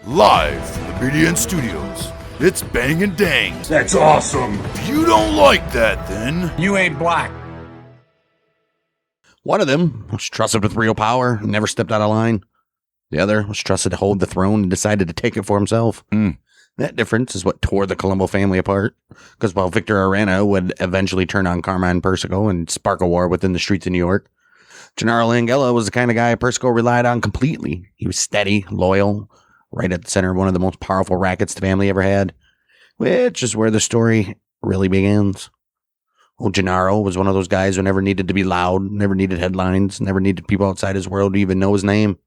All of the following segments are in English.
Live from the BDN Studios, it's Bang and Dang. That's awesome. If you don't like that, then You ain't black. One of them was trusted with real power and never stepped out of line. The other was trusted to hold the throne and decided to take it for himself. That difference is what tore the Colombo family apart. Because while Victor Orena would eventually turn on Carmine Persico and spark a war within the streets of New York, Gennaro Langella was the kind of guy Persico relied on completely. He was steady, loyal, right at the center of one of the most powerful rackets the family ever had, which is where the story really begins. Well, Gennaro was one of those guys who never needed to be loud, never needed headlines, never needed people outside his world to even know his name.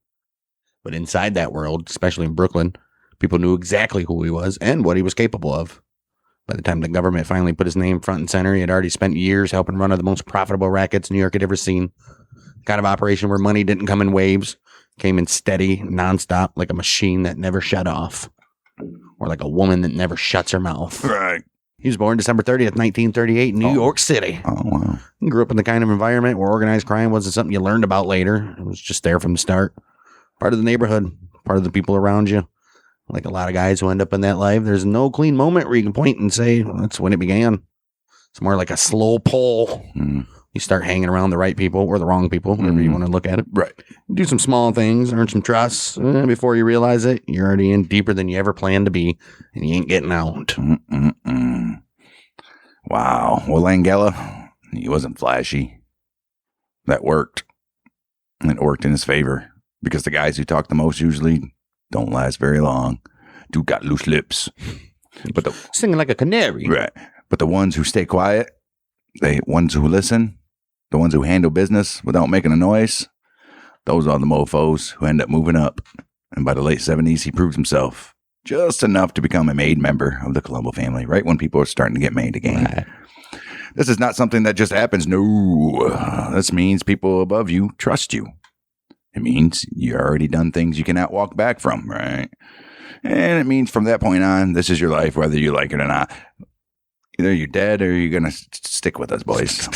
But inside that world, especially in Brooklyn, people knew exactly who he was and what he was capable of. By the time the government finally put his name front and center, he had already spent years helping run one of the most profitable rackets New York had ever seen. The kind of operation where money didn't come in waves, came in steady, nonstop, like a machine that never shut off. Or like a woman that never shuts her mouth. right. He was born December 30th, 1938 in New York City. Oh, wow. He grew up in the kind of environment where organized crime wasn't something you learned about later. It was just there from the start. Part of the neighborhood, part of the people around you. Like a lot of guys who end up in that life, there's no clean moment where you can point and say, well, that's when it began. It's more like a slow pull. You start hanging around the right people or the wrong people, whatever you want to look at it. Right. Do some small things, earn some trust. Before you realize it, you're already in deeper than you ever planned to be, and you ain't getting out. Wow. Well, Langella, he wasn't flashy. That worked. And it worked in his favor because the guys who talk the most usually don't last very long. Dude got loose lips. But the Singing like a canary. right. But the ones who stay quiet, the ones who listen, the ones who handle business without making a noise, those are the mofos who end up moving up. And by the late 70s, he proved himself just enough to become a made member of the Colombo family, right when people are starting to get made again. Right. This is not something that just happens. No, this means people above you trust you. It means you already done things you cannot walk back from, right? And it means from that point on, this is your life, whether you like it or not. Either you're dead or you're going to stick with us, boys.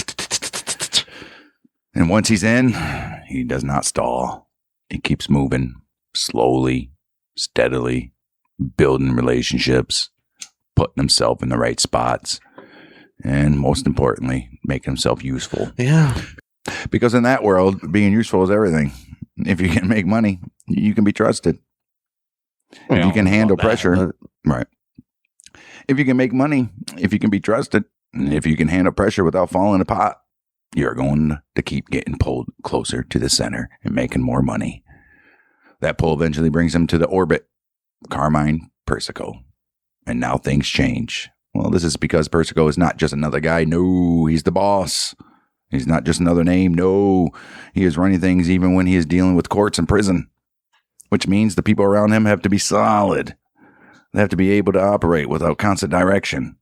And once he's in, he does not stall. He keeps moving slowly, steadily, building relationships, putting himself in the right spots, and most importantly, making himself useful. Yeah. Because in that world, being useful is everything. If you can make money, you can be trusted. If you can handle pressure, right. If you can make money, if you can be trusted, and if you can handle pressure without falling apart, you're going to keep getting pulled closer to the center and making more money. That pull eventually brings him to the orbit, Carmine Persico. And now things change. Well, this is because Persico is not just another guy. No, he's the boss. He's not just another name. No, he is running things even when he is dealing with courts and prison, which means the people around him have to be solid. They have to be able to operate without constant direction.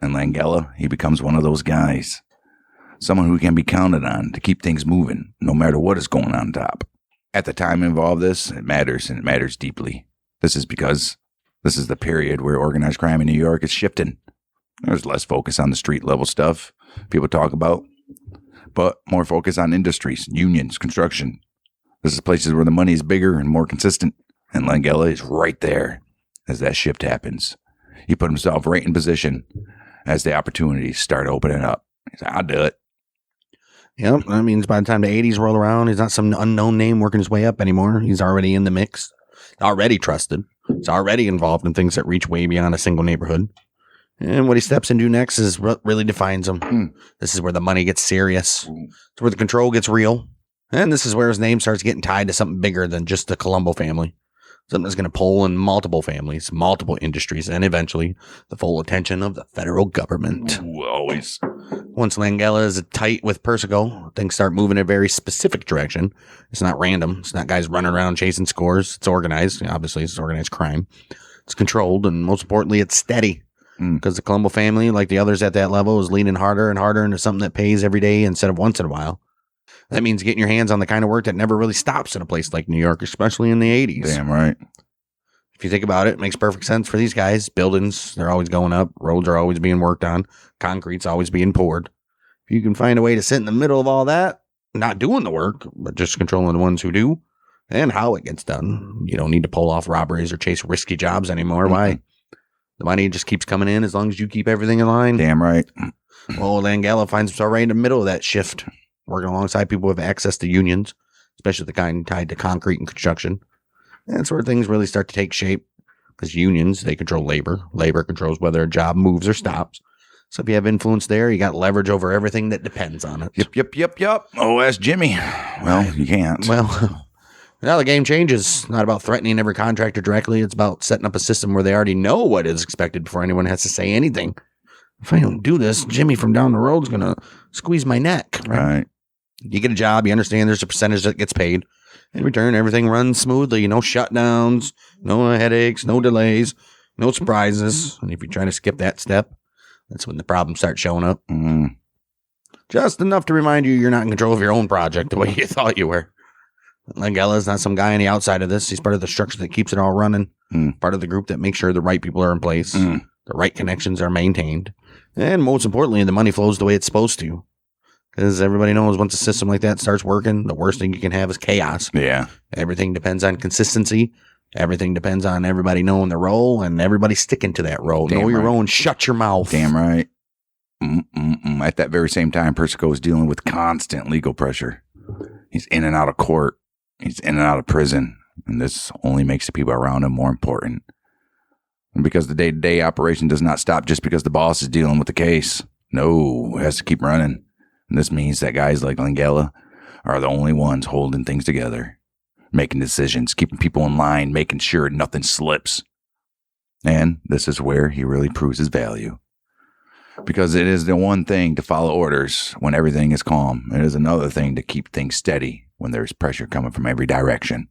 And Langella, he becomes one of those guys. Someone who can be counted on to keep things moving, no matter what is going on top. At the time involved this, it matters, and it matters deeply. This is because this is the period where organized crime in New York is shifting. There's less focus on the street level stuff people talk about, but more focus on industries, unions, construction. This is places where the money is bigger and more consistent, and Langella is right there as that shift happens. He put himself right in position as the opportunities start opening up. He said, I'll do it. Yep. That means by the time the 80s roll around, he's not some unknown name working his way up anymore. He's already in the mix, already trusted. He's already involved in things that reach way beyond a single neighborhood. And what he steps into next is what really defines him. This is where the money gets serious. It's where the control gets real. And this is where his name starts getting tied to something bigger than just the Colombo family. Something that's going to pull in multiple families, multiple industries, and eventually the full attention of the federal government. Ooh, always. Once Langella is tight with Persico, things start moving in a very specific direction. It's not random. It's not guys running around chasing scores. It's organized. Obviously, it's organized crime. It's controlled, and most importantly, it's steady. Because the Colombo family, like the others at that level, is leaning harder and harder into something that pays every day instead of once in a while. That means getting your hands on the kind of work that never really stops in a place like New York, especially in the 80s. Damn right. If you think about it, it makes perfect sense for these guys. Buildings, they're always going up. Roads are always being worked on. Concrete's always being poured. If you can find a way to sit in the middle of all that, not doing the work, but just controlling the ones who do, and how it gets done. You don't need to pull off robberies or chase risky jobs anymore. Mm-hmm. Why? The money just keeps coming in as long as you keep everything in line. Damn right. Well, Langella finds himself right in the middle of that shift, working alongside people with access to unions, especially the kind tied to concrete and construction. And that's where things really start to take shape, because unions, they control labor. Labor controls whether a job moves or stops. So if you have influence there, you got leverage over everything that depends on it. Yep. Oh, ask Jimmy. Well, you can't. Well, now the game changes. Not about threatening every contractor directly. It's about setting up a system where they already know what is expected before anyone has to say anything. If I don't do this, Jimmy from down the road is going to squeeze my neck. Right. You get a job, you understand there's a percentage that gets paid. In return, everything runs smoothly. No shutdowns, no headaches, no delays, no surprises. And if you're trying to skip that step, that's when the problems start showing up. Mm-hmm. Just enough to remind you you're not in control of your own project the way you thought you were. Langella's not some guy on the outside of this. He's part of the structure that keeps it all running. Part of the group that makes sure the right people are in place, the right connections are maintained, and most importantly, the money flows the way it's supposed to. Because everybody knows once a system like that starts working, the worst thing you can have is chaos. Yeah. Everything depends on consistency. Everything depends on everybody knowing their role and everybody sticking to that role. Know your role and shut your mouth. Damn right. At that very same time, Persico is dealing with constant legal pressure. He's in and out of court. He's in and out of prison. And this only makes the people around him more important. And because the day-to-day operation does not stop just because the boss is dealing with the case. No, it has to keep running. And this means that guys like Langella are the only ones holding things together, making decisions, keeping people in line, making sure nothing slips. And this is where he really proves his value. Because it is the one thing to follow orders when everything is calm. It is another thing to keep things steady when there's pressure coming from every direction.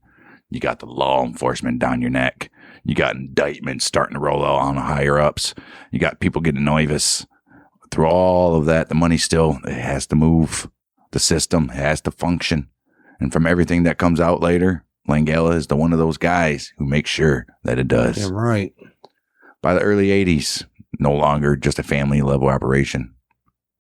You got the law enforcement down your neck. You got indictments starting to roll out on the higher ups. You got people getting nervous. Through all of that, the money still, it has to move. The system has to function. And from everything that comes out later, Langella is the one of those guys who makes sure that it does. Yeah, right. By the early 80s, no longer just a family level operation.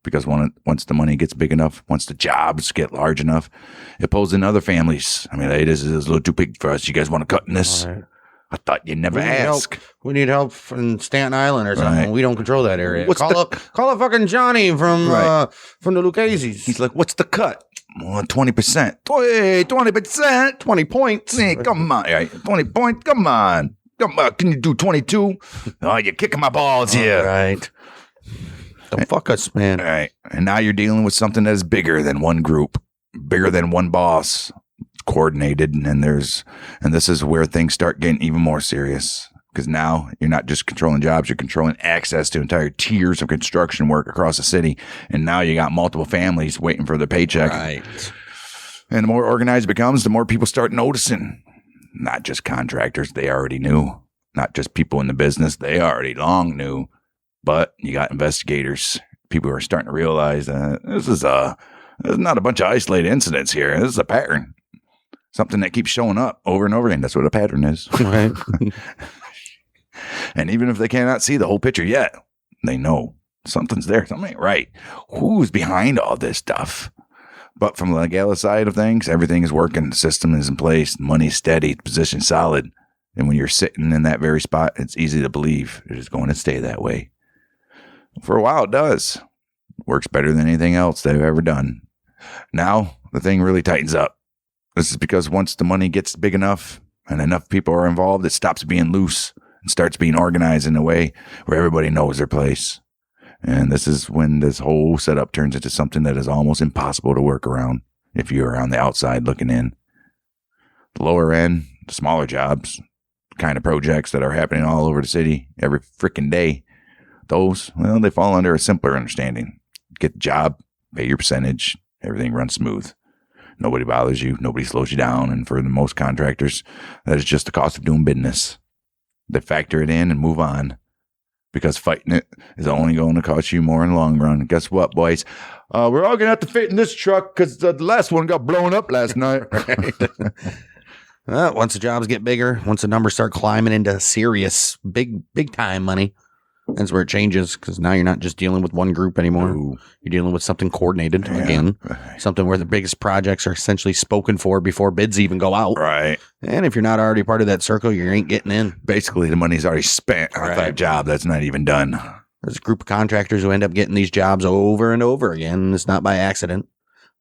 Because once the money gets big enough, once the jobs get large enough, it pulls in other families. I mean, hey, this is a little too big for us. You guys want to cut in this? Right. I thought you'd never ask. We need help in Staten Island or something. Right. We don't control that area. Call up fucking Johnny from the Lucchese's. He's like, what's the cut? 20%. 20%. 20 points. Hey, come on. Right. 20 points. Come on. Can you do 22? Oh, you're kicking my balls here. Right. Don't fuck us, man. All right. And now you're dealing with something that is bigger than one group, bigger than one boss, coordinated. And this is where things start getting even more serious. Because now you're not just controlling jobs, you're controlling access to entire tiers of construction work across the city. And now you got multiple families waiting for their paycheck. Right. And the more organized it becomes, the more people start noticing. Not just contractors, they already knew. Not just people in the business, they already long knew. But you got investigators, people who are starting to realize that this is not a bunch of isolated incidents here. This is a pattern. Something that keeps showing up over and over again. That's what a pattern is. Right. And even if they cannot see the whole picture yet, they know something's there. Something ain't right. Who's behind all this stuff? But from the Langella side of things, everything is working. The system is in place. Money's steady. The position's solid. And when you're sitting in that very spot, it's easy to believe it is going to stay that way. For a while, it does. Works better than anything else they've ever done. Now, the thing really tightens up. This is because once the money gets big enough and enough people are involved, it stops being loose and starts being organized in a way where everybody knows their place. And this is when this whole setup turns into something that is almost impossible to work around if you're on the outside looking in. The lower end, the smaller jobs, kind of projects that are happening all over the city every freaking day, those, well, they fall under a simpler understanding. Get the job, pay your percentage, everything runs smooth. Nobody bothers you, nobody slows you down, and for the most contractors, that is just the cost of doing business. They factor it in and move on, because fighting it is only going to cost you more in the long run. Guess what, boys? We're all going to have to fit in this truck because the last one got blown up last night. Once the jobs get bigger, once the numbers start climbing into serious, big time money, That's where it changes, because now you're not just dealing with one group anymore. Ooh. You're dealing with something coordinated again. Right. Something where the biggest projects are essentially spoken for before bids even go out. Right. And if you're not already part of that circle, you ain't getting in. Basically, the money's already spent on that job that's not even done. There's a group of contractors who end up getting these jobs over and over again. And it's not by accident.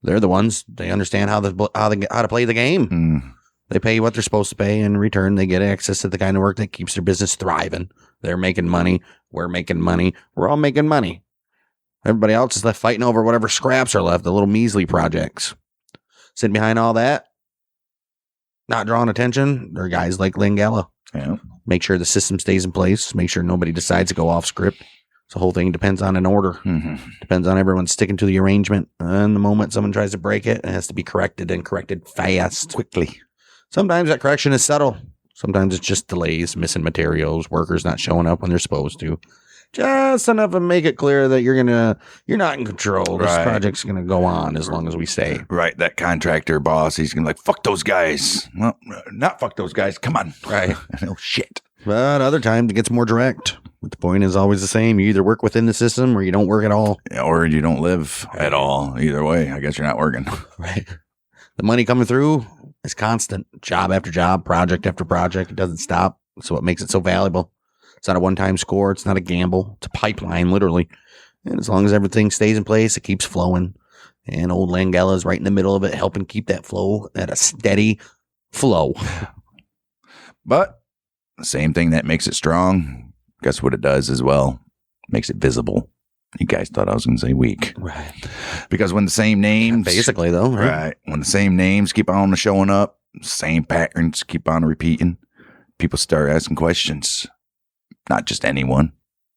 They're the ones. They understand how to play the game. They pay what they're supposed to pay. In return, they get access to the kind of work that keeps their business thriving. They're making money. We're making money. We're all making money. Everybody else is left fighting over whatever scraps are left, the little measly projects. Sitting behind all that, not drawing attention, there are guys like Langella. Yeah. Make sure the system stays in place. Make sure nobody decides to go off script. The whole thing depends on an order. Depends on everyone sticking to the arrangement. And the moment someone tries to break it, it has to be corrected, and corrected fast. Quickly. Sometimes that correction is subtle. Sometimes it's just delays, missing materials, workers not showing up when they're supposed to. Just enough to make it clear that you're not in control. This project's gonna go on as long as we stay. Right. That contractor boss, he's gonna fuck those guys. Well, not fuck those guys. Come on. Right. Oh shit. But other times it gets more direct. But the point is always the same. You either work within the system or you don't work at all. Or you don't live at all. Either way, I guess you're not working. Right. The money coming through is constant. Job after job, project after project. It doesn't stop. That's what makes it so valuable. It's not a one-time score. It's not a gamble. It's a pipeline, literally. And as long as everything stays in place, it keeps flowing. And old Langella is right in the middle of it, helping keep that flow at a steady flow. But the same thing that makes it strong, guess what it does as well? Makes it visible. You guys thought I was going to say weak. Right. Because when the same names... Basically, though. Right. When the same names keep on showing up, same patterns keep on repeating, people start asking questions. Not just anyone.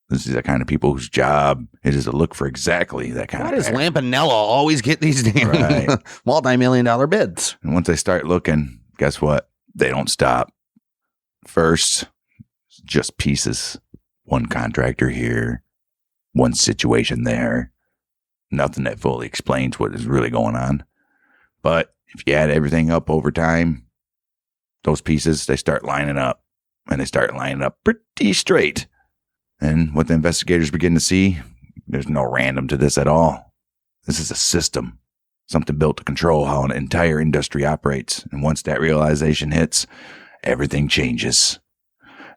This is the kind of people whose job it is to look for exactly that kind Why of does pattern. Lampanella always get these damn multi-million-dollar bids? And once they start looking, guess what? They don't stop. First, just pieces. One contractor here, one situation there. Nothing that fully explains what is really going on. But if you add everything up over time, those pieces, they start lining up. And they start lining up pretty straight. And what the investigators begin to see, there's no random to this at all. This is a system. Something built to control how an entire industry operates. And once that realization hits, everything changes.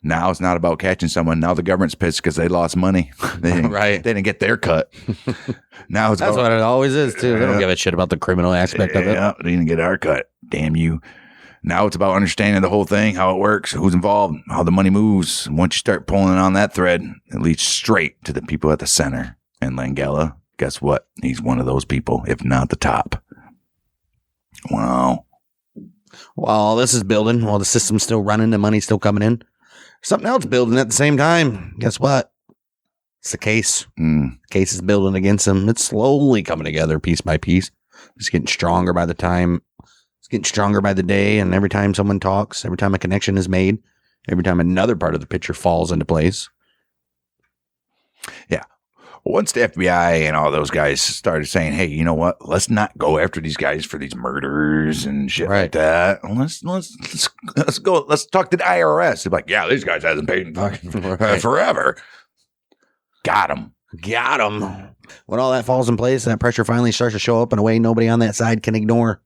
Now it's not about catching someone. Now the government's pissed because they lost money. They didn't get their cut. Now it's That's what it always is, too. They don't give a shit about the criminal aspect of it. Yeah, they didn't get our cut. Damn you. Now it's about understanding the whole thing, how it works, who's involved, how the money moves. And once you start pulling on that thread, it leads straight to the people at the center. And Langella, guess what? He's one of those people, if not the top. Wow. While this is building, while the system's still running, the money's still coming in, something else building at the same time. Guess what? It's the case. The case is building against them. It's slowly coming together piece by piece. It's getting stronger by the time. It's getting stronger by the day. And every time someone talks, every time a connection is made, every time another part of the picture falls into place. Yeah. Once the FBI and all those guys started saying, hey, you know what? Let's not go after these guys for these murders and shit like that. Let's go. Let's talk to the IRS. They're like, yeah, these guys hasn't paid forever. Got them. When all that falls in place, that pressure finally starts to show up in a way nobody on that side can ignore.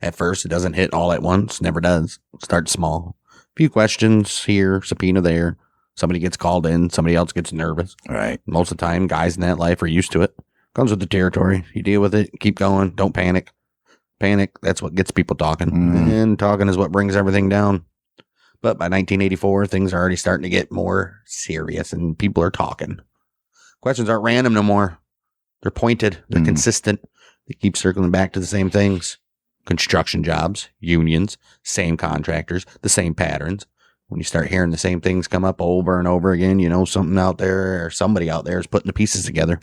At first, it doesn't hit all at once. Never does. It starts small. A few questions here, subpoena there. Somebody gets called in. Somebody else gets nervous. Right. Most of the time, guys in that life are used to it. Comes with the territory. You deal with it. Keep going. Don't panic. Panic, that's what gets people talking. And talking is what brings everything down. But by 1984, things are already starting to get more serious and people are talking. Questions aren't random no more. They're pointed. They're consistent. They keep circling back to the same things. Construction jobs, unions, same contractors, the same patterns. When you start hearing the same things come up over and over again, you know something out there or somebody out there is putting the pieces together.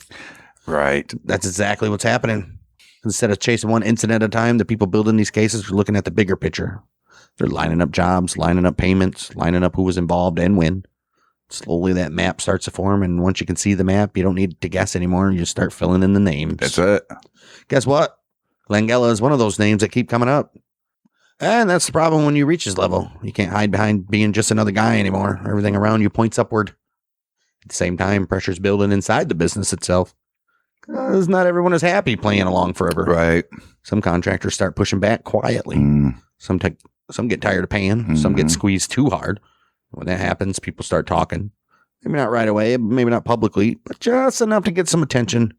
Right. That's exactly what's happening. Instead of chasing one incident at a time, the people building these cases are looking at the bigger picture. They're lining up jobs, lining up payments, lining up who was involved and when. Slowly that map starts to form, and once you can see the map, you don't need to guess anymore. You just start filling in the names. That's it. Guess what? Langella is one of those names that keep coming up. And that's the problem when you reach his level. You can't hide behind being just another guy anymore. Everything around you points upward. At the same time, pressure's building inside the business itself. Because not everyone is happy playing along forever. Right. Some contractors start pushing back quietly. Some get tired of paying. Some get squeezed too hard. When that happens, people start talking. Maybe not right away, maybe not publicly, but just enough to get some attention.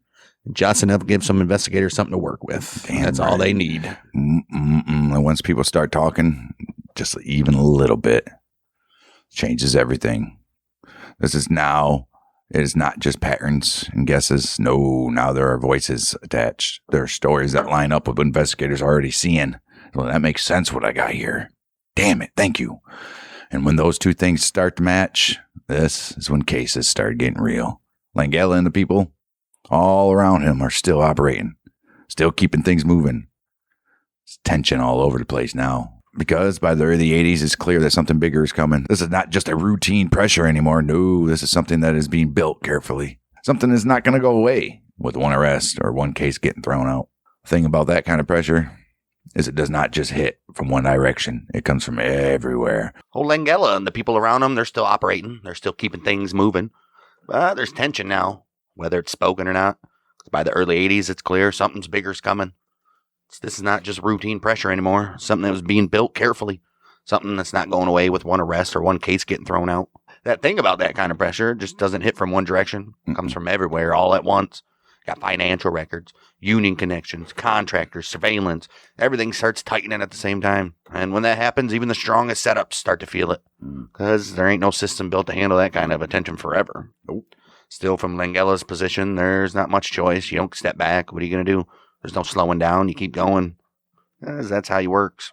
Just enough to give some investigators something to work with. That's all they need. And once people start talking, just even a little bit, changes everything. It is not just patterns and guesses. No, now there are voices attached. There are stories that line up with what investigators are already seeing. Well, that makes sense what I got here. Damn it, thank you. And when those two things start to match, this is when cases start getting real. Langella and the people all around him are still operating, still keeping things moving. It's tension all over the place now. Because by the early 80s, it's clear that something bigger is coming. This is not just a routine pressure anymore. No, this is something that is being built carefully. Something that's not going to go away with one arrest or one case getting thrown out. The thing about that kind of pressure is it does not just hit from one direction. It comes from everywhere. Langella and the people around him, they're still operating. They're still keeping things moving. But there's tension now, whether it's spoken or not. By the early 80s, it's clear something's bigger's coming. This is not just routine pressure anymore. Something that was being built carefully. Something that's not going away with one arrest or one case getting thrown out. That thing about that kind of pressure just doesn't hit from one direction. It comes from everywhere all at once. Got financial records, union connections, contractors, surveillance. Everything starts tightening at the same time. And when that happens, even the strongest setups start to feel it. Because there ain't no system built to handle that kind of attention forever. Nope. Still, from Langella's position, there's not much choice. You don't step back. What are you going to do? There's no slowing down. You keep going. That's how it works.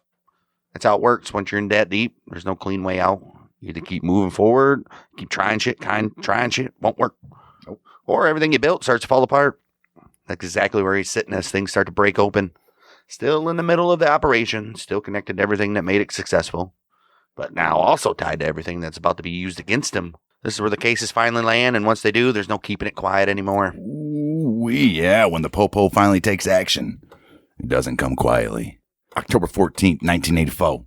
That's how it works once you're in that deep. There's no clean way out. You either keep moving forward, keep trying shit, won't work. Nope. Or everything you built starts to fall apart. That's exactly where he's sitting as things start to break open. Still in the middle of the operation, still connected to everything that made it successful. But now also tied to everything that's about to be used against him. This is where the cases finally land, and once they do, there's no keeping it quiet anymore. Yeah, when the popo finally takes action, it doesn't come quietly. October 14th, 1984,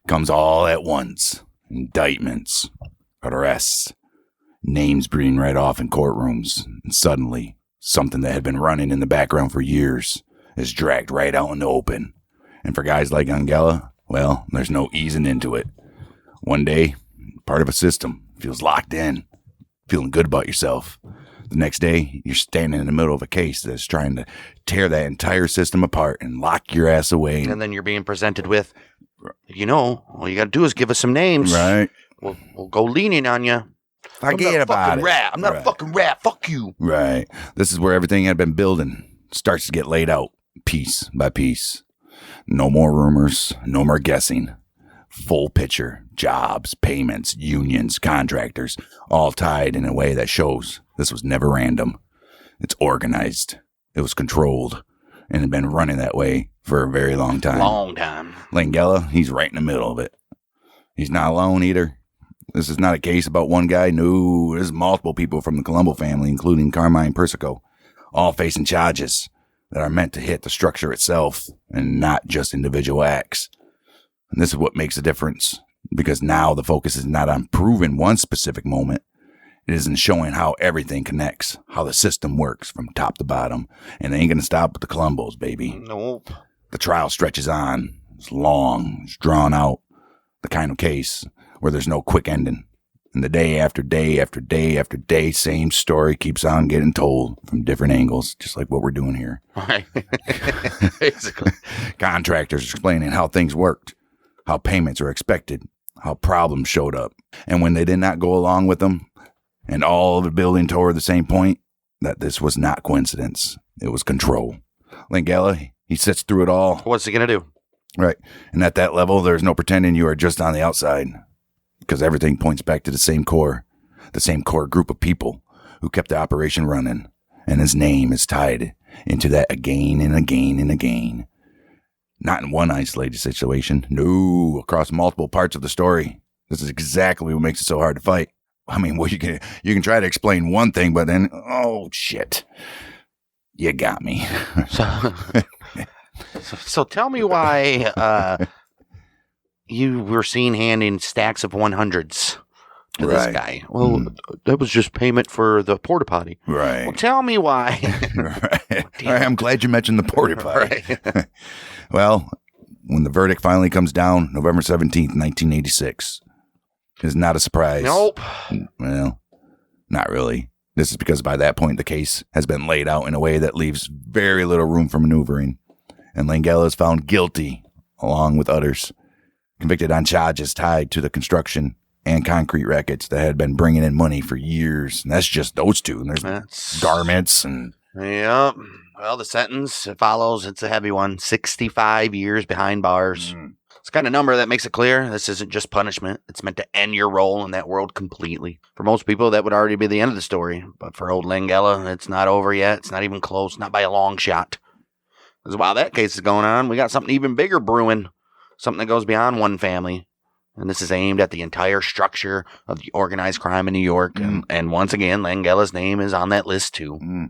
comes all at once. Indictments, arrests, names being read off in courtrooms, and suddenly, something that had been running in the background for years is dragged right out in the open. And for guys like Langella, well, there's no easing into it. One day, part of a system, feels locked in, feeling good about yourself. The next day, you're standing in the middle of a case that's trying to tear that entire system apart and lock your ass away. And then you're being presented with, all you got to do is give us some names. Right. We'll go lenient on you. Forget about it. I'm not a fucking rat. Fuck you. Right. This is where everything had been building starts to get laid out piece by piece. No more rumors. No more guessing. Full picture, jobs, payments, unions, contractors, all tied in a way that shows this was never random. It's organized. It was controlled and had been running that way for a very long time. Langella, he's right in the middle of it. He's not alone either. This is not a case about one guy. No, there's multiple people from the Colombo family, including Carmine Persico, all facing charges that are meant to hit the structure itself and not just individual acts. And this is what makes a difference, because now the focus is not on proving one specific moment. It is in showing how everything connects, how the system works from top to bottom. And it ain't going to stop with the Colombos, baby. Nope. The trial stretches on. It's long. It's drawn out. The kind of case where there's no quick ending. And the day after day after day after day, same story keeps on getting told from different angles, just like what we're doing here. Right. Basically. Contractors explaining how things worked, how payments are expected, how problems showed up. And when they did not go along with them, and all of the building toward the same point, that this was not coincidence. It was control. Langella, he sits through it all. What's he going to do? Right. And at that level, there's no pretending you are just on the outside, because everything points back to the same core group of people who kept the operation running. And his name is tied into that again and again and again. Not in one isolated situation. No, across multiple parts of the story. This is exactly what makes it so hard to fight. I mean, well, you can try to explain one thing, but then, oh, shit. You got me. So tell me why you were seen handing stacks of 100s to this guy. Well, that was just payment for the porta potty. Right. Well, tell me why. Right. I'm glad you mentioned the porta potty. Right. Well, when the verdict finally comes down, November 17th, 1986, is not a surprise. Nope. Well, not really. This is because by that point, the case has been laid out in a way that leaves very little room for maneuvering. And Langella is found guilty, along with others, convicted on charges tied to the construction and concrete rackets that had been bringing in money for years. And that's just those two. And there's garments and... Yep. Well, the sentence follows. It's a heavy one. 65 years behind bars. It's the kind of number that makes it clear this isn't just punishment. It's meant to end your role in that world completely. For most people, that would already be the end of the story. But for old Langella, it's not over yet. It's not even close. Not by a long shot. Because while that case is going on, we got something even bigger brewing. Something that goes beyond one family. And this is aimed at the entire structure of the organized crime in New York. And once again, Langella's name is on that list too.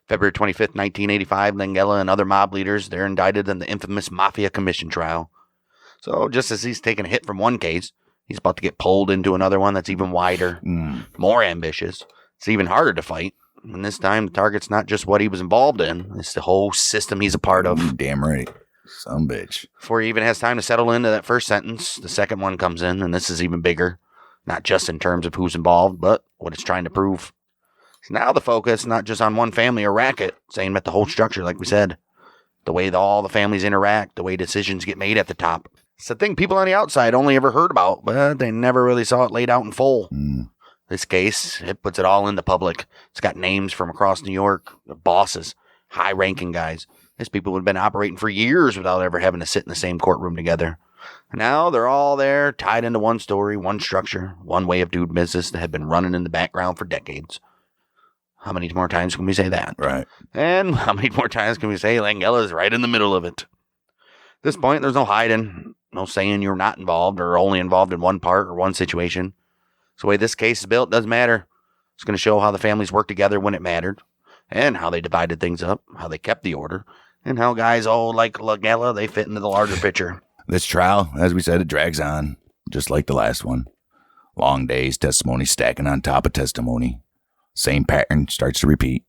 February 25th, 1985, Langella and other mob leaders, they're indicted in the infamous Mafia commission trial. So just as he's taken a hit from one case, he's about to get pulled into another one that's even wider, more ambitious. It's even harder to fight. And this time, the target's not just what he was involved in. It's the whole system he's a part of. Damn right. Some bitch. Before he even has time to settle into that first sentence, the second one comes in, and this is even bigger. Not just in terms of who's involved, but what it's trying to prove. So now the focus, not just on one family or racket, it's aimed at the whole structure, like we said. The way all the families interact, the way decisions get made at the top. It's a thing people on the outside only ever heard about, but they never really saw it laid out in full. This case, it puts it all in the public. It's got names from across New York, bosses, high-ranking guys. These people have been operating for years without ever having to sit in the same courtroom together. Now they're all there, tied into one story, one structure, one way of doing business that had been running in the background for decades. How many more times can we say that? Right. And how many more times can we say Langella's right in the middle of it? At this point, there's no hiding, no saying you're not involved or only involved in one part or one situation. So the way this case is built doesn't matter. It's going to show how the families worked together when it mattered, and how they divided things up, how they kept the order, and how guys like Langella, they fit into the larger picture. This trial, as we said, it drags on, just like the last one. Long days, testimony stacking on top of testimony. Same pattern starts to repeat.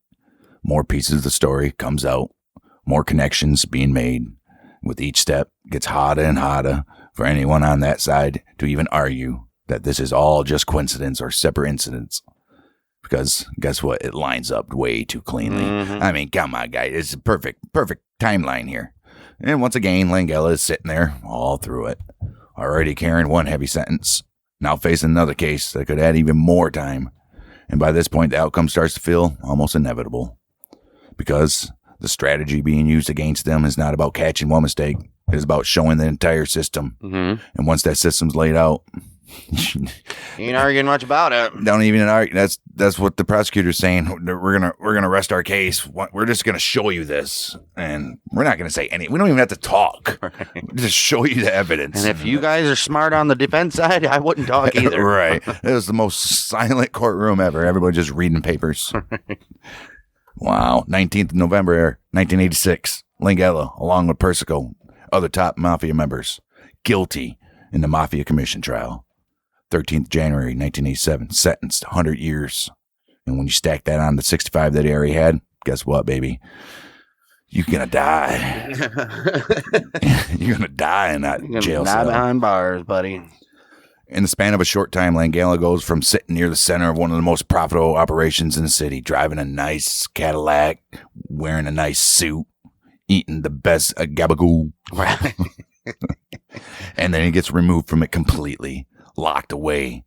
More pieces of the story comes out. More connections being made. With each step, it gets harder and harder for anyone on that side to even argue that this is all just coincidence or separate incidents. Because guess what? It lines up way too cleanly. I mean, come on, guys. It's a perfect timeline here. And once again, Langella is sitting there all through it. Already carrying one heavy sentence. Now facing another case that could add even more time. And by this point, the outcome starts to feel almost inevitable. Because the strategy being used against them is not about catching one mistake. It is about showing the entire system. And once that system's laid out... You ain't arguing much about it. Don't even argue. That's what the prosecutor's saying. We're gonna rest our case. We're just gonna show you this, and we're not gonna say any. We don't even have to talk. Right. Just show you the evidence. And if you guys are smart on the defense side, I wouldn't talk either. Right. It was the most silent courtroom ever. Everybody just reading papers. Wow. 19th of November, 1986. Langella, along with Persico, other top Mafia members, guilty in the Mafia commission trial. 13th January 1987, sentenced 100 years. And when you stack that on the 65 that he already had, guess what, baby? You're going to die. You're going to die in that jail cell. Die behind bars, buddy. In the span of a short time, Langella goes from sitting near the center of one of the most profitable operations in the city, driving a nice Cadillac, wearing a nice suit, eating the best gabagoo. Right. And then he gets removed from it completely. Locked away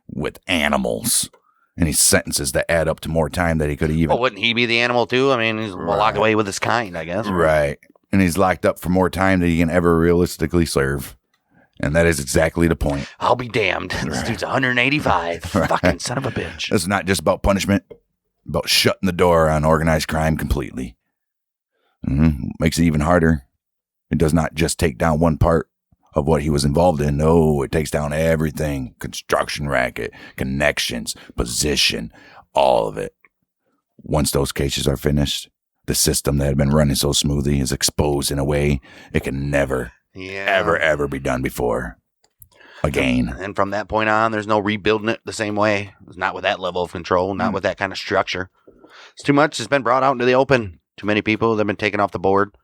with animals. And he sentences that add up to more time that he could even... Well, wouldn't he be the animal too? I mean, he's locked away with his kind, I guess. Right. And he's locked up for more time than he can ever realistically serve. And that is exactly the point. I'll be damned. This dude's 185. Right. Fucking son of a bitch. This is not just about punishment, about shutting the door on organized crime completely. Makes it even harder. It does not just take down one part of what he was involved in. No, it takes down everything. Construction racket, connections, position, all of it. Once those cases are finished, the system that had been running so smoothly is exposed in a way it can never, ever be done before. again. And from that point on, there's no rebuilding it the same way. Not with that level of control, not with that kind of structure. It's too much. It's been brought out into the open. Too many people that have been taken off the board.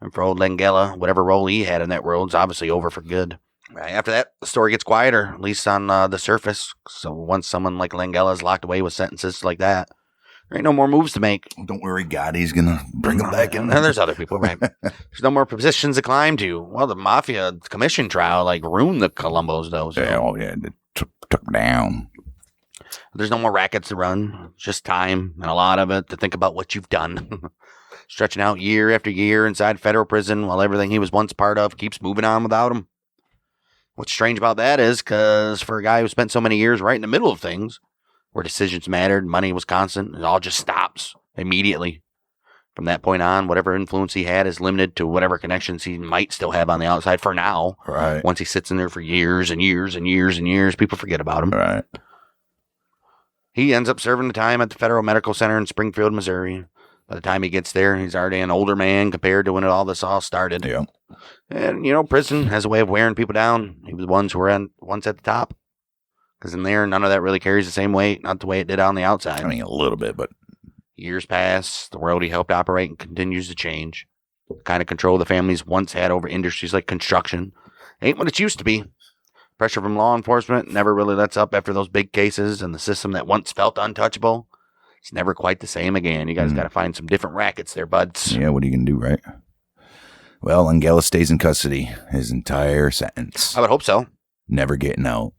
And for old Langella, whatever role he had in that world is obviously over for good. Right after that, the story gets quieter, at least on the surface. So once someone like Langella is locked away with sentences like that, there ain't no more moves to make. Don't worry, God, he's going to bring him back in. And there's other people, right? There's no more positions to climb to. Well, the Mafia commission trial, ruined the Colombos, though. So. Yeah, it took them down. There's no more rackets to run. Just time, and a lot of it to think about what you've done. Stretching out year after year inside federal prison while everything he was once part of keeps moving on without him. What's strange about that is because for a guy who spent so many years right in the middle of things, where decisions mattered, money was constant, it all just stops immediately. From that point on, whatever influence he had is limited to whatever connections he might still have on the outside for now. Right. Once he sits in there for years and years and years and years, people forget about him. Right. He ends up serving the time at the Federal Medical Center in Springfield, Missouri. By the time he gets there, he's already an older man compared to when this all started. Yeah. And, prison has a way of wearing people down. He was the ones who were once at the top. Because in there, none of that really carries the same weight, not the way it did on the outside. I mean, a little bit, but... Years pass, the world he helped operate and continues to change. The kind of control the families once had over industries like construction ain't what it used to be. Pressure from law enforcement never really lets up after those big cases, and the system that once felt untouchable, it's never quite the same again. You guys got to find some different rackets there, buds. Yeah, what are you going to do, right? Well, Langella stays in custody his entire sentence. I would hope so. Never getting out.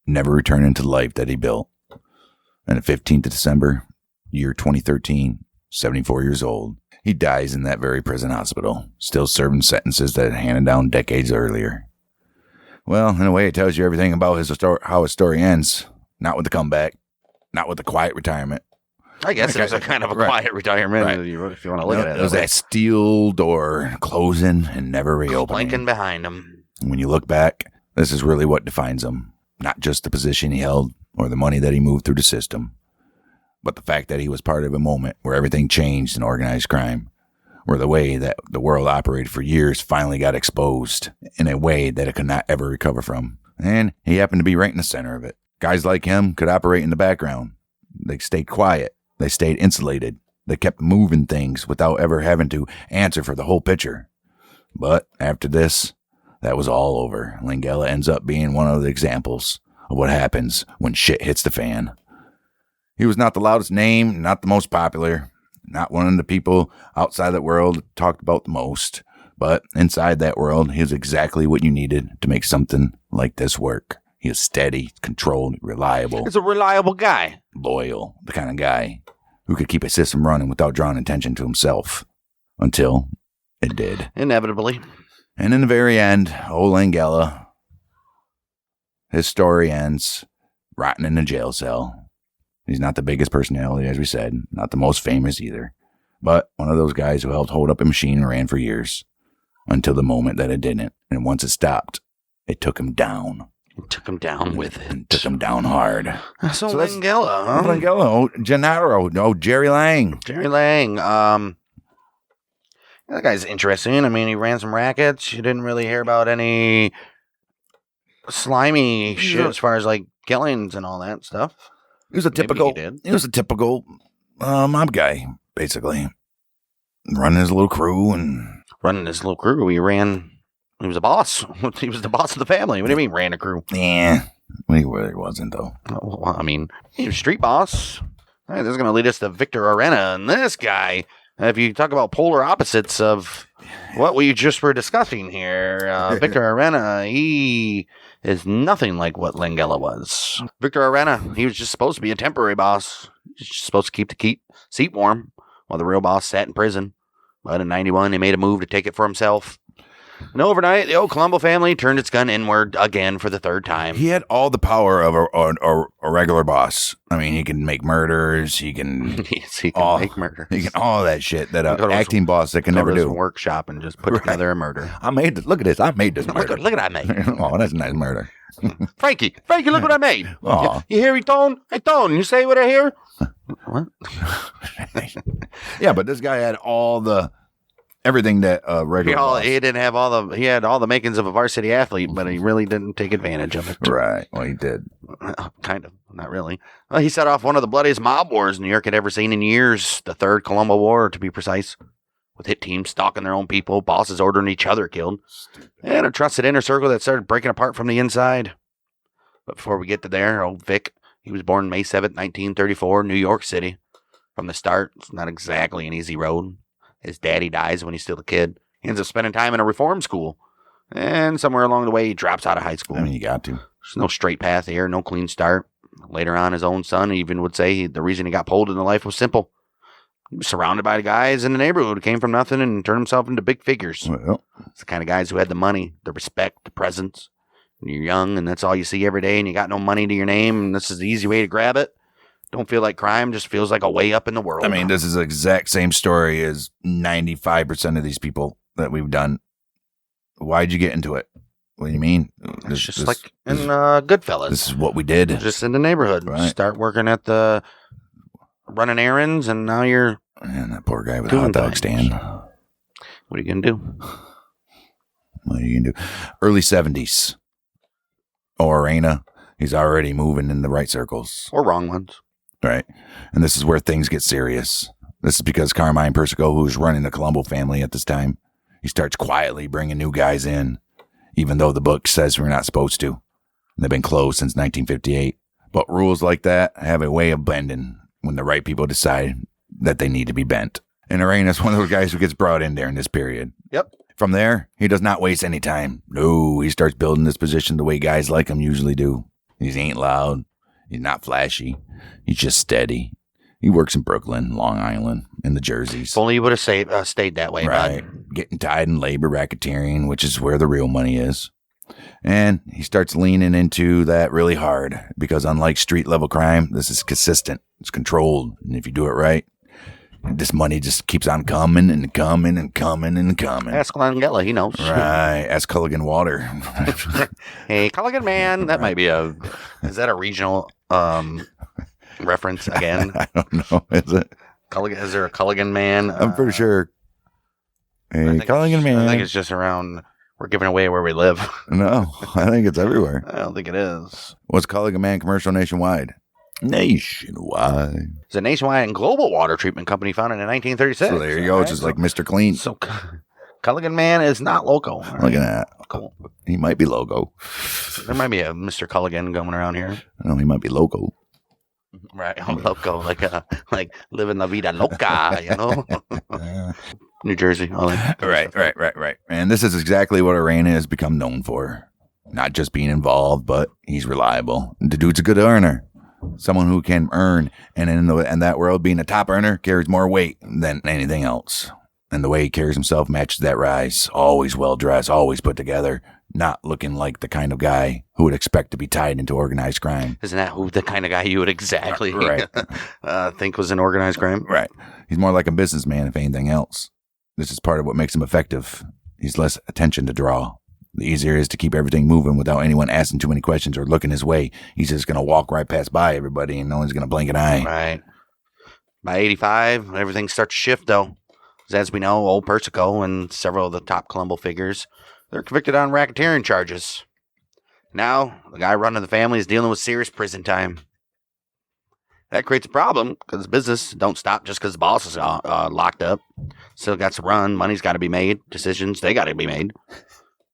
Never returning to the life that he built. And the 15th of December, year 2013, 74 years old, he dies in that very prison hospital, still serving sentences that had handed down decades earlier. Well, in a way, it tells you everything about how his story ends. Not with the comeback. Not with the quiet retirement. I guess it was a kind of a quiet retirement, right. If you want to look at it. It was that steel door closing and never reopening. Clanking behind him. When you look back, this is really what defines him. Not just the position he held or the money that he moved through the system, but the fact that he was part of a moment where everything changed in organized crime, where the way that the world operated for years finally got exposed in a way that it could not ever recover from. And he happened to be right in the center of it. Guys like him could operate in the background. They stayed quiet. They stayed insulated. They kept moving things without ever having to answer for the whole picture. But after this, that was all over. Langella ends up being one of the examples of what happens when shit hits the fan. He was not the loudest name, not the most popular, not one of the people outside that world talked about the most. But inside that world, he was exactly what you needed to make something like this work. He was steady, controlled, reliable. He's a reliable guy. Loyal, the kind of guy who could keep a system running without drawing attention to himself. Until it did. Inevitably. And in the very end, old Langella, his story ends rotting in a jail cell. He's not the biggest personality, as we said, not the most famous either, but one of those guys who helped hold up a machine and ran for years until the moment that it didn't. And once it stopped, it took him down. It took him down with it. It took him down hard. So Langella, huh? Langella, Gennaro, Jerry Lang. Jerry Lang, that guy's interesting. I mean, he ran some rackets. You didn't really hear about any slimy shit as far as killings and all that stuff. He was a typical mob guy, basically. Running his little crew. He was a boss. He was the boss of the family. What do you mean ran a crew? Yeah. He really wasn't, though. Well, I mean, he was street boss. All right, this is going to lead us to Victor Orena. And this guy, if you talk about polar opposites of what we just were discussing here, Victor Orena, he is nothing like what Langella was. Victor Orena, he was just supposed to be a temporary boss. He was just supposed to keep the seat warm while the real boss sat in prison. But in 91, he made a move to take it for himself. And overnight, the old Colombo family turned its gun inward again for the third time. He had all the power of a regular boss. I mean, he can make murders. He can, yes, he can make murder. He can all that shit that an acting boss that can never do. Workshop and just put together a murder. I made this. Look at this. I made this murder. Look at what I made. Oh, that's a nice murder. Frankie, look what I made. Oh. You hear me, Tone? Hey, Tone, you say what I hear? What? Yeah, but this guy had all the everything that regular boss. He didn't have he had all the makings of a varsity athlete, but he really didn't take advantage of it. Right. Well, he did. Kind of. Not really. Well, he set off one of the bloodiest mob wars New York had ever seen in years. The Third Colombo War, to be precise. With hit teams stalking their own people, bosses ordering each other killed, and a trusted inner circle that started breaking apart from the inside. But before we get to there, old Vic, he was born May 7th, 1934, New York City. From the start, it's not exactly an easy road. His daddy dies when he's still a kid. He ends up spending time in a reform school. And somewhere along the way, he drops out of high school. I mean, you got to. There's no straight path here, no clean start. Later on, his own son even would say the reason he got pulled into life was simple. He was surrounded by guys in the neighborhood who came from nothing and turned himself into big figures. Well, It's the kind of guys who had the money, the respect, the presence. When you're young and that's all you see every day and you got no money to your name and this is the easy way to grab it. Don't feel like crime, just feels like a way up in the world. I mean, this is the exact same story as 95% of these people that we've done. Why'd you get into it? What do you mean? It's just like in Goodfellas. This is what we did. Just in the neighborhood. Right. Start working at running errands, and now you're... And that poor guy with the hot dog stand. What are you going to do? What are you going to do? Early 70s. Orena. He's already moving in the right circles. Or wrong ones. Right. And this is where things get serious. This is because Carmine Persico, who's running the Colombo family at this time, he starts quietly bringing new guys in, even though the book says we're not supposed to. They've been closed since 1958. But rules like that have a way of bending when the right people decide that they need to be bent. And Orena's one of those guys who gets brought in there in this period. Yep. From there, he does not waste any time. No, he starts building this position the way guys like him usually do. He ain't loud. He's not flashy. He's just steady. He works in Brooklyn, Long Island, and the Jerseys. If only you would have stayed that way, Right. bud. Getting tied in labor racketeering, which is where the real money is. And he starts leaning into that really hard because unlike street level crime, this is consistent. It's controlled. And if you do it right, this money just keeps on coming and coming and coming and coming. Ask Langella, he knows. Right. Ask Culligan Water. Hey, Culligan Man. That might be is that a regional reference again? I don't know. Is it? Is there a Culligan Man? I'm pretty sure. Hey, Culligan Man. I think it's just around, we're giving away where we live. No, I think it's everywhere. I don't think it is. What's Culligan Man commercial nationwide? Nationwide. It's a nationwide and global water treatment company founded in 1936. So there you go. It's just like Mr. Clean. So Culligan Man is not local. Look at that. Cool. He might be logo. There might be a Mr. Culligan going around here. No, he might be logo. Right, loco, like living la vida loca, you know? New Jersey. All that. Right. And this is exactly what Orena has become known for. Not just being involved, but he's reliable. The dude's a good earner. Someone who can earn, and in that world, being a top earner carries more weight than anything else. And the way he carries himself matches that rise. Always well-dressed, always put together, not looking like the kind of guy who would expect to be tied into organized crime. Isn't that the kind of guy you would exactly Right. think was in organized crime? Right. He's more like a businessman, if anything else. This is part of what makes him effective. He's less attention to draw. The easier it is to keep everything moving without anyone asking too many questions or looking his way. He's just going to walk right past by everybody and no one's going to blink an eye. Right. By 85, everything starts to shift, though. As we know, old Persico and several of the top Colombo figures, they're convicted on racketeering charges. Now, the guy running the family is dealing with serious prison time. That creates a problem because business don't stop just because the boss is locked up. Still got to run. Money's got to be made. Decisions, they got to be made.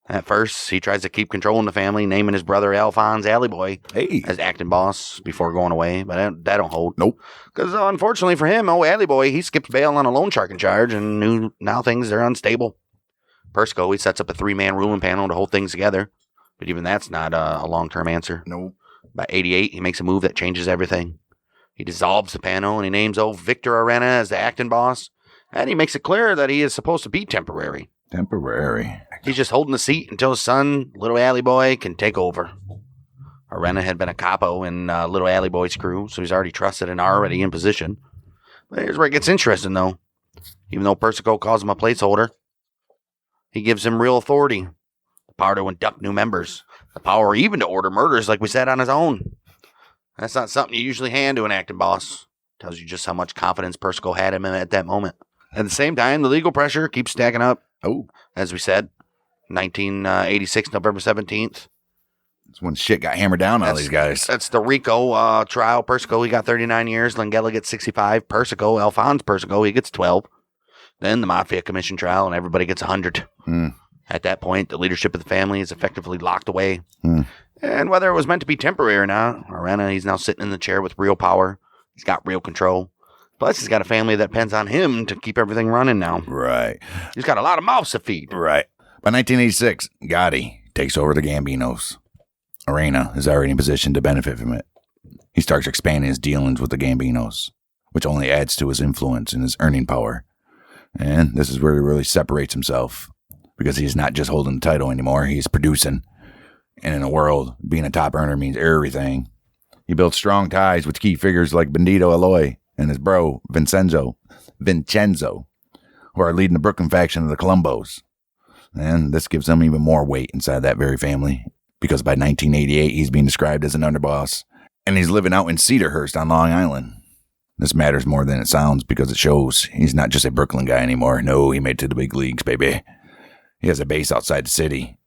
At first, he tries to keep controlling the family, naming his brother Alphonse Alley Boy as acting boss before going away, but that don't hold. Nope. Because unfortunately for him, Alley Boy, he skipped bail on a loan sharking charge and now things are unstable. Persico, he sets up a 3-man ruling panel to hold things together, but even that's not a long-term answer. Nope. By 88, he makes a move that changes everything. He dissolves the panel and he names Victor Orena as the acting boss, and he makes it clear that he is supposed to be temporary. Temporary. He's just holding the seat until his son, Little Alley Boy, can take over. Orena had been a capo in Little Alley Boy's crew, so he's already trusted and already in position. But here's where it gets interesting, though. Even though Persico calls him a placeholder, he gives him real authority. The power to induct new members. The power even to order murders like we said on his own. That's not something you usually hand to an acting boss. Tells you just how much confidence Persico had in him at that moment. At the same time, the legal pressure keeps stacking up. Oh, As we said, 1986, November 17th. that's when shit got hammered down on these guys. That's the RICO trial. Persico, he got 39 years. Langella gets 65. Persico, Alphonse Persico, he gets 12. Then the Mafia Commission trial, and everybody gets 100. At that point, the leadership of the family is effectively locked away. And whether it was meant to be temporary or not, Orena, he's now sitting in the chair with real power. He's got real control. Plus, he's got a family that depends on him to keep everything running now. Right. He's got a lot of mouths to feed. Right. By 1986, Gotti takes over the Gambinos. Orena is already in position to benefit from it. He starts expanding his dealings with the Gambinos, which only adds to his influence and his earning power. And this is where he really separates himself, because he's not just holding the title anymore, he's producing. And in a world, being a top earner means everything. He built strong ties with key figures like Bandito Eloy and his bro, Vincenzo, who are leading the Brooklyn faction of the Colombos. And this gives him even more weight inside that very family, because by 1988, he's being described as an underboss, and he's living out in Cedarhurst on Long Island. This matters more than it sounds, because it shows he's not just a Brooklyn guy anymore. No, he made it to the big leagues, baby. He has a base outside the city.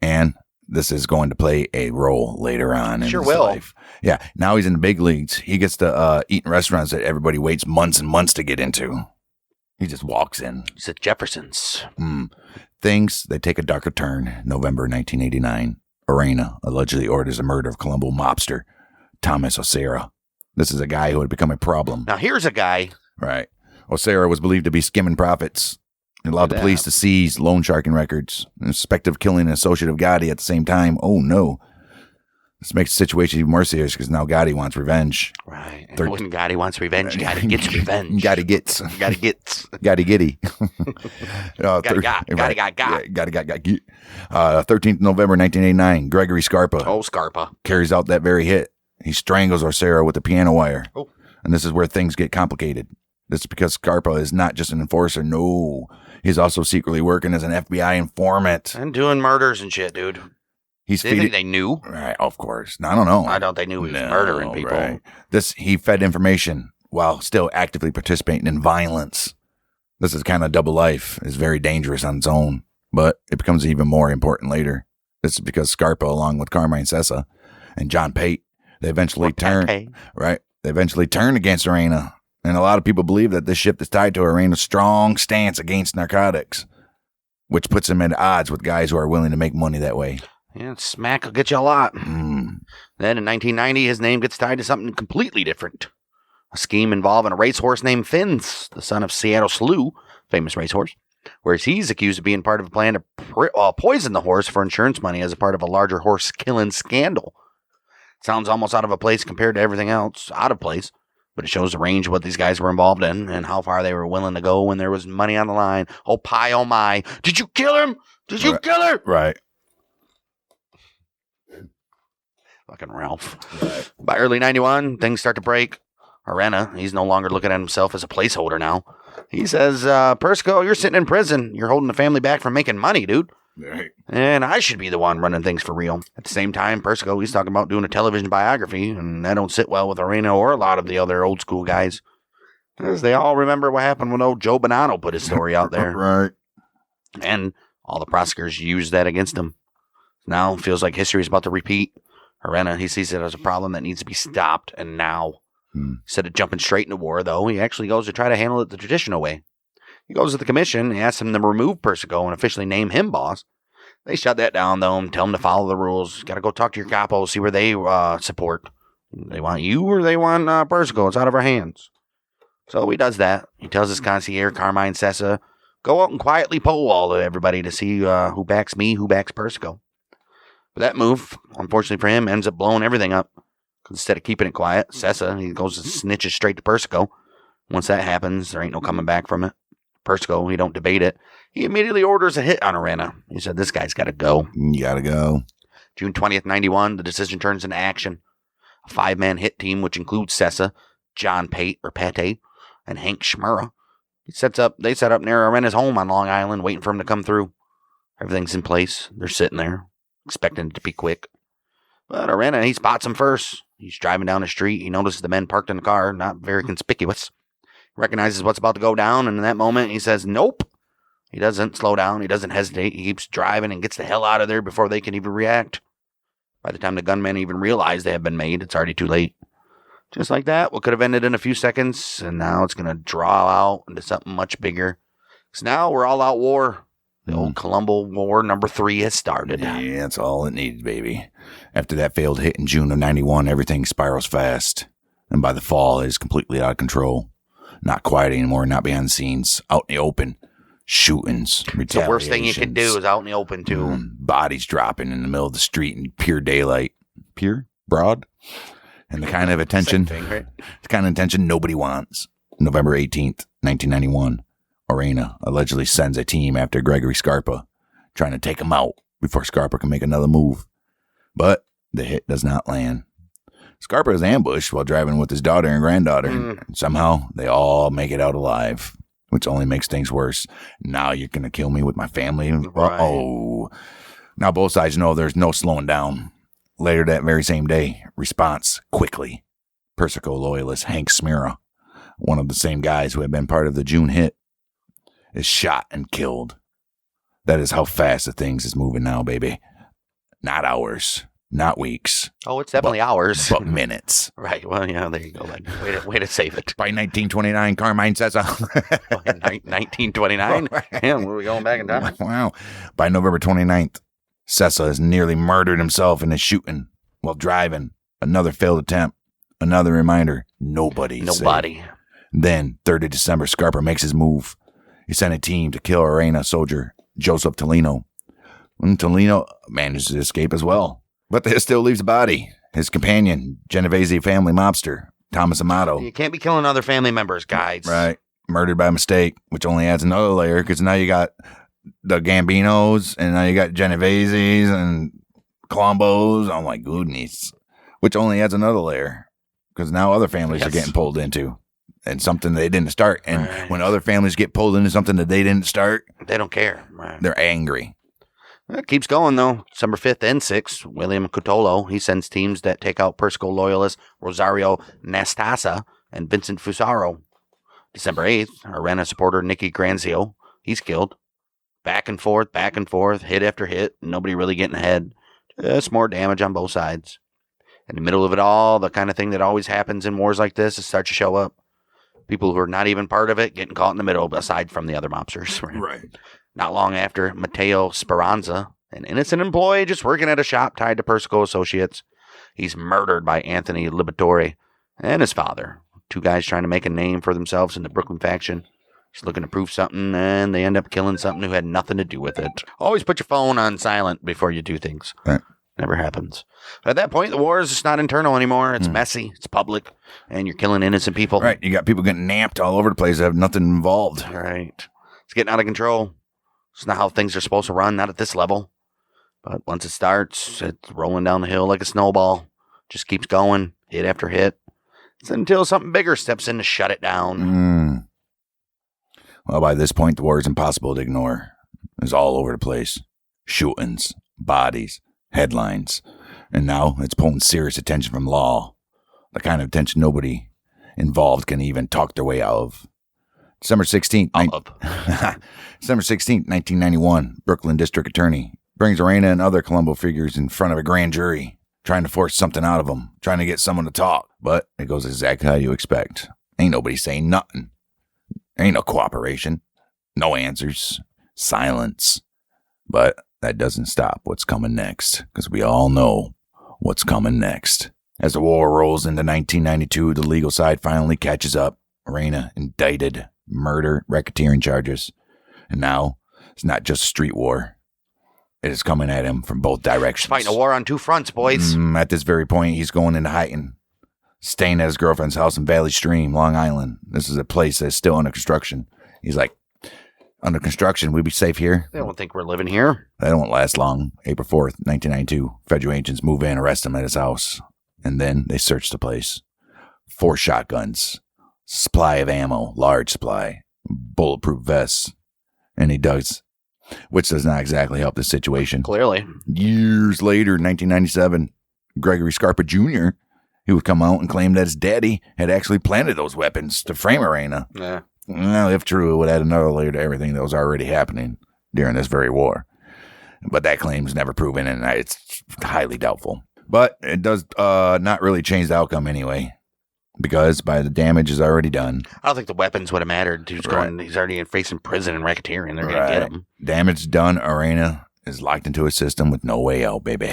And this is going to play a role later on in his life. Yeah, now he's in the big leagues. He gets to eat in restaurants that everybody waits months and months to get into. He just walks in. He's at Jefferson's. Things, they take a darker turn. November 1989. Orena allegedly orders the murder of Colombo mobster Thomas Osera. This is a guy who had become a problem. Now here's a guy. Right. Osera was believed to be skimming profits. He allowed the police to seize loan sharking records and suspected of killing an associate of Gotti at the same time. Oh, no. This makes the situation even more serious, because now Gotti wants revenge. Right. And when Gotti wants revenge, Gotti gets revenge. Gotti gets. Gotti gets. Gotti gitty. Gotti got. Gotti got. 13th November 1989, Gregory Scarpa. Oh, Scarpa. Carries out that very hit. He strangles Osera with a piano wire. Oh. And this is where things get complicated. This is because Scarpa is not just an enforcer. No. He's also secretly working as an FBI informant. And doing murders and shit, dude. They knew. Right, of course. No, I don't know. I don't. They knew he was murdering people. Right. He fed information while still actively participating in violence. This is kind of double life. It's very dangerous on its own, but it becomes even more important later. This is because Scarpa, along with Carmine Persico and John Pate, they eventually turn. Right. They eventually turn against Orena. And a lot of people believe that this shift is tied to Orena's strong stance against narcotics, which puts him at odds with guys who are willing to make money that way. Yeah, smack will get you a lot. Then in 1990, his name gets tied to something completely different. A scheme involving a racehorse named Fins, the son of Seattle Slew, famous racehorse, whereas he's accused of being part of a plan to poison the horse for insurance money as a part of a larger horse-killing scandal. Sounds almost out of place compared to everything else. Out of place. But it shows the range of what these guys were involved in and how far they were willing to go when there was money on the line. Oh, pie, oh, my. Did you kill him? Did you kill her? Right. Fucking Ralph. Right. By early 91, things start to break. Orena, he's no longer looking at himself as a placeholder now. He says, Persico, you're sitting in prison. You're holding the family back from making money, dude. Right. And I should be the one running things for real. At the same time, Persico, he's talking about doing a television biography, and that don't sit well with Orena or a lot of the other old school guys. Because they all remember what happened when old Joe Bonanno put his story out there. Right. And all the prosecutors used that against him. Now it feels like history is about to repeat. Orena, he sees it as a problem that needs to be stopped, and now. Instead of jumping straight into war, though, he actually goes to try to handle it the traditional way. He goes to the commission and asks them to remove Persico and officially name him boss. They shut that down, though, and tell him to follow the rules. Got to go talk to your capos, see where they support. They want you or they want Persico. It's out of our hands. So he does that. He tells his concierge, Carmine Persico, go out and quietly poll all of everybody to see who backs me, who backs Persico. But that move, unfortunately for him, ends up blowing everything up. Instead of keeping it quiet, Persico, he goes and snitches straight to Persico. Once that happens, there ain't no coming back from it. Persico, he don't debate it. He immediately orders a hit on Orena. He said, this guy's got to go. You got to go. June 20th, 91, the decision turns into action. A 5-man hit team, which includes Persico, John Pate, and Hank Schmura. They set up near Orena's home on Long Island, waiting for him to come through. Everything's in place. They're sitting there, expecting it to be quick. But Orena, he spots him first. He's driving down the street. He notices the men parked in the car, not very conspicuous. recognizes what's about to go down, and in that moment, he says, nope. He doesn't slow down. He doesn't hesitate. He keeps driving and gets the hell out of there before they can even react. By the time the gunmen even realize they have been made, it's already too late. Just like that, what could have ended in a few seconds, and now it's going to draw out into something much bigger. Because now we're all out war. The old Colombo War number 3 has started. Yeah, that's all it needs, baby. After that failed hit in June of 91, everything spirals fast. And by the fall, it is completely out of control. Not quiet anymore, not behind the scenes, out in the open. Shootings, It's the worst thing you could do is out in the open, too. Bodies dropping in the middle of the street in pure daylight. Pure? Broad? And the kind of attention, Right? the kind of attention nobody wants. November 18th, 1991. Orena allegedly sends a team after Gregory Scarpa, trying to take him out before Scarpa can make another move. But the hit does not land. Scarpa is ambushed while driving with his daughter and granddaughter. And somehow, they all make it out alive, which only makes things worse. Now you're going to kill me with my family? Right. Uh-oh. Now both sides know there's no slowing down. Later that very same day, response quickly. Persico loyalist Hank Smira, one of the same guys who had been part of the June hit, is shot and killed. That is how fast the things is moving now, baby. Not hours, not weeks. Oh, it's definitely hours. But minutes. Right. Well, yeah, there you go. Then. Way to save it. By 1929, Carmine says... 1929? Damn, were we going back in time? Wow. By November 29th, Sessa has nearly murdered himself in a shooting while driving. Another failed attempt. Another reminder. Nobody. Then, 3rd of December, Scarpa makes his move. He sent a team to kill Orena soldier Joseph Tolino. And Tolino manages to escape as well. But there still leaves a body. His companion, Genovese family mobster, Thomas Amato. You can't be killing other family members, guys. Right. Murdered by mistake, which only adds another layer because now you got the Gambinos and now you got Genoveses and Colombos. Oh my goodness. Which only adds another layer because now other families are getting pulled into. And something they didn't start. And when other families get pulled into something that they didn't start, they don't care. Right. They're angry. It keeps going, though. December 5th and 6th, William Cutolo, he sends teams that take out Persico loyalists Rosario Nastasa and Vincent Fusaro. December 8th, Orena supporter Nicky Granzio, he's killed. Back and forth, hit after hit, nobody really getting ahead. Just more damage on both sides. In the middle of it all, the kind of thing that always happens in wars like this is start to show up. People who are not even part of it getting caught in the middle, aside from the other mobsters. Right. Not long after, Matteo Speranza, an innocent employee just working at a shop tied to Persico Associates, he's murdered by Anthony Liberatore and his father. 2 guys trying to make a name for themselves in the Brooklyn faction. Just looking to prove something, and they end up killing something who had nothing to do with it. Always put your phone on silent before you do things. Right. Never happens. But at that point, the war is just not internal anymore. It's messy. It's public. And you're killing innocent people. Right. You got people getting napped all over the place that have nothing involved. Right. It's getting out of control. It's not how things are supposed to run, not at this level. But once it starts, it's rolling down the hill like a snowball. Just keeps going, hit after hit. It's until something bigger steps in to shut it down. Well, by this point, the war is impossible to ignore. It's all over the place. Shootings, bodies, headlines. And now it's pulling serious attention from law. The kind of attention nobody involved can even talk their way out of. December 16th, December 16th, 1991, Brooklyn District Attorney brings Orena and other Colombo figures in front of a grand jury, trying to force something out of them, trying to get someone to talk. But it goes exactly how you expect. Ain't nobody saying nothing. Ain't no cooperation. No answers. Silence. But that doesn't stop what's coming next, because we all know what's coming next. As the war rolls into 1992, the legal side finally catches up. Orena indicted, murder, racketeering charges. And now, it's not just a street war. It is coming at him from both directions. Fighting a war on 2 fronts, boys. At this very point, he's going into hiding. Staying at his girlfriend's house in Valley Stream, Long Island. This is a place that's still under construction. He's like, under construction, we'd be safe here. They don't think we're living here. That won't last long. April 4th, 1992. Federal agents move in, arrest him at his house. And then they search the place. 4 shotguns. Supply of ammo. Large supply. Bulletproof vests. And he does. Which does not exactly help the situation. Clearly. Years later, 1997, Gregory Scarpa Jr., He would come out and claim that his daddy had actually planted those weapons to frame Orena. Yeah. Well, if true, it would add another layer to everything that was already happening during this very war. But that claim's never proven, and it's highly doubtful. But it does not really change the outcome anyway, because by the damage is already done. I don't think the weapons would have mattered. He's already facing prison and racketeering. They're going to get him. Damage done. Orena is locked into a system with no way out, baby.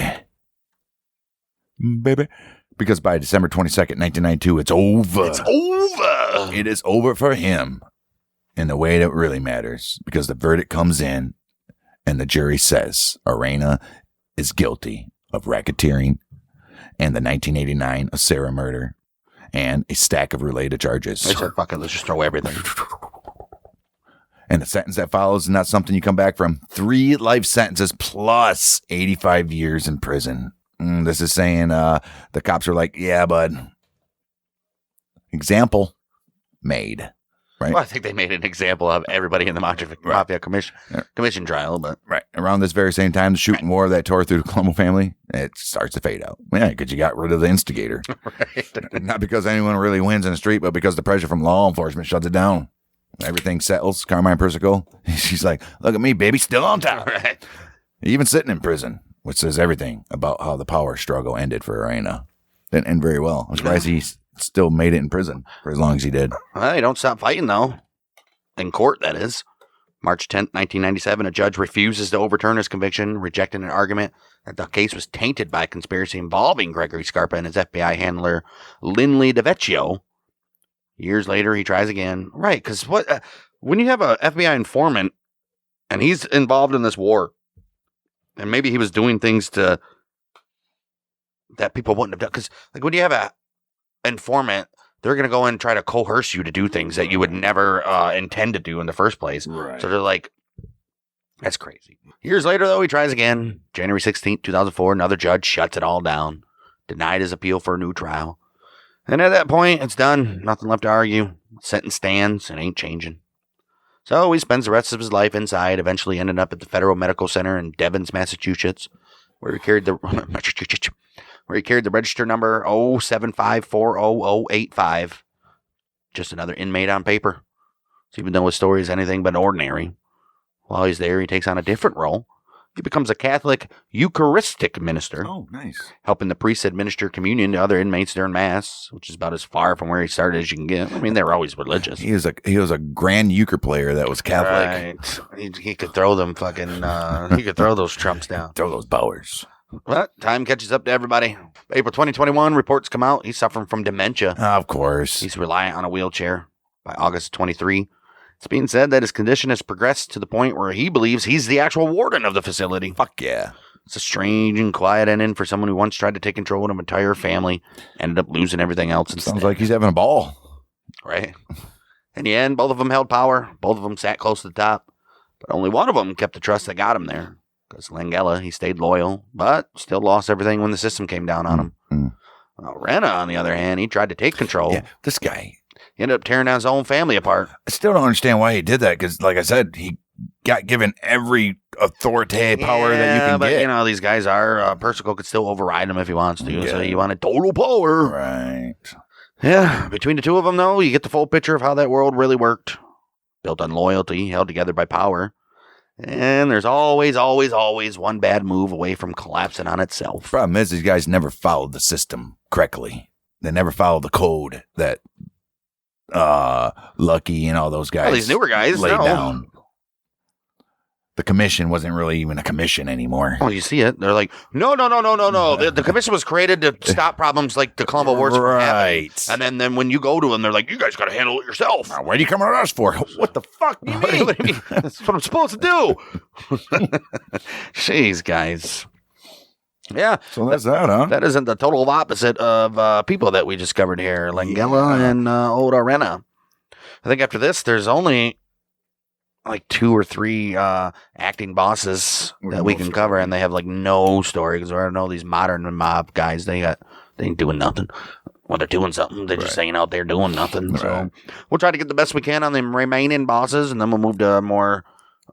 Baby. Because by December 22nd, 1992, it's over. It's over. It is over for him in the way that really matters, because the verdict comes in and the jury says Orena is guilty of racketeering and the 1989 Sarah murder and a stack of related charges. They said, fuck it, let's just throw everything. And the sentence that follows is not something you come back from. 3 life sentences plus 85 years in prison. This is saying the cops are like, yeah, bud. Example made. Right. Well, I think they made an example of everybody in the Mafia commission trial. But around this very same time, the shooting war that tore through the Colombo family, it starts to fade out. Yeah, because you got rid of the instigator. Not because anyone really wins in the street, but because the pressure from law enforcement shuts it down. Everything settles. Carmine Persico, she's like, look at me, baby, still on top. Even sitting in prison, which says everything about how the power struggle ended for Orena. Didn't end very well. I'm surprised he still made it in prison for as long as he did. Well, he don't stop fighting, though. In court, that is. March 10th, 1997, a judge refuses to overturn his conviction, rejecting an argument that the case was tainted by a conspiracy involving Gregory Scarpa and his FBI handler, Lindley DeVecchio. Years later, he tries again. Right, because when you have a FBI informant and he's involved in this war, and maybe he was doing things that people wouldn't have done. Because when you have a informant, they're going to go in and try to coerce you to do things that you would never intend to do in the first place. Right. So they're like, that's crazy. Years later, though, he tries again. January 16th, 2004, another judge shuts it all down, denied his appeal for a new trial. And at that point, it's done. Nothing left to argue. Sentence stands and ain't changing. So he spends the rest of his life inside, eventually ended up at the Federal Medical Center in Devens, Massachusetts, where he carried the register number 075400085. Just another inmate on paper. So even though his story is anything but ordinary, while he's there, he takes on a different role. He becomes a Catholic Eucharistic minister. Oh, nice. Helping the priests administer communion to other inmates during Mass, which is about as far from where he started as you can get. I mean, they were always religious. He was a grand euchre player that was Catholic. Right. He could throw them fucking, he could throw those trumps down. Throw those bowers. But time catches up to everybody. April 2021, reports come out. He's suffering from dementia. Of course. He's reliant on a wheelchair. By August 23, it's being said that his condition has progressed to the point where he believes he's the actual warden of the facility. Fuck yeah. It's a strange and quiet ending for someone who once tried to take control of an entire family, ended up losing everything else instead. Sounds like he's having a ball. Right. In the end, both of them held power. Both of them sat close to the top. But only one of them kept the trust that got him there. Because Langella, he stayed loyal, but still lost everything when the system came down on him. Orena, on the other hand, he tried to take control. Yeah, this guy. He ended up tearing down his own family apart. I still don't understand why he did that, because, like I said, he got given every authority power that you can get. You know, these guys are, Persico could still override him if he wants to. Yeah. So you wanted total power. Right. Yeah. Between the two of them, though, you get the full picture of how that world really worked. Built on loyalty, held together by power. And there's always, always, always one bad move away from collapsing on itself. Problem is, these guys never followed the system correctly. They never followed the code that Lucky and all those guys. Well, these newer guys laid down. The commission wasn't really even a commission anymore. Oh, you see it? They're like, no. The commission was created to stop problems like the Colombo Wars from happening. And then when you go to them, they're like, you guys got to handle it yourself. Now, what are you coming to us for? What the fuck do you mean? What do you mean? That's what I'm supposed to do. Jeez, guys. Yeah. So that's that, huh? That isn't the total opposite of people that we discovered here. Langella and old Orena. I think after this, there's only like 2 or 3 acting bosses that we can cover, and they have like no story, because I know these modern mob guys, they ain't doing nothing. When they're doing something, they're just ain't out there doing nothing. Right. So we'll try to get the best we can on the remaining bosses, and then we'll move to more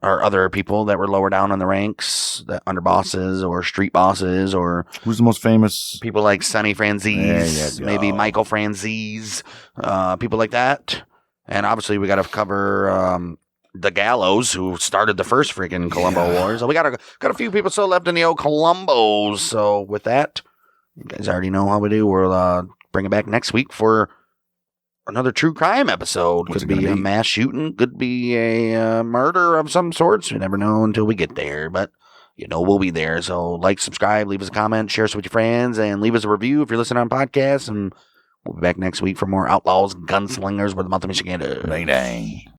or other people that were lower down in the ranks, the underbosses or street bosses, or Who's the most famous? people like Sonny There Franzese, you maybe go. Michael Franzese, people like that. And obviously, we got to cover the Gallows, who started the first freaking Colombo Wars. So we got a few people still left in the old Colombos. So with that, you guys already know how we do. We'll bring it back next week for another true crime episode. What's Could it gonna be a be? mass shooting. Could be a murder of some sorts. You never know until we get there. But we'll be there. So like, subscribe, leave us a comment, share us with your friends, and leave us a review if you're listening on podcasts. And we'll be back next week for more Outlaws, Gunslingers with the month of Michigan. Dang dang.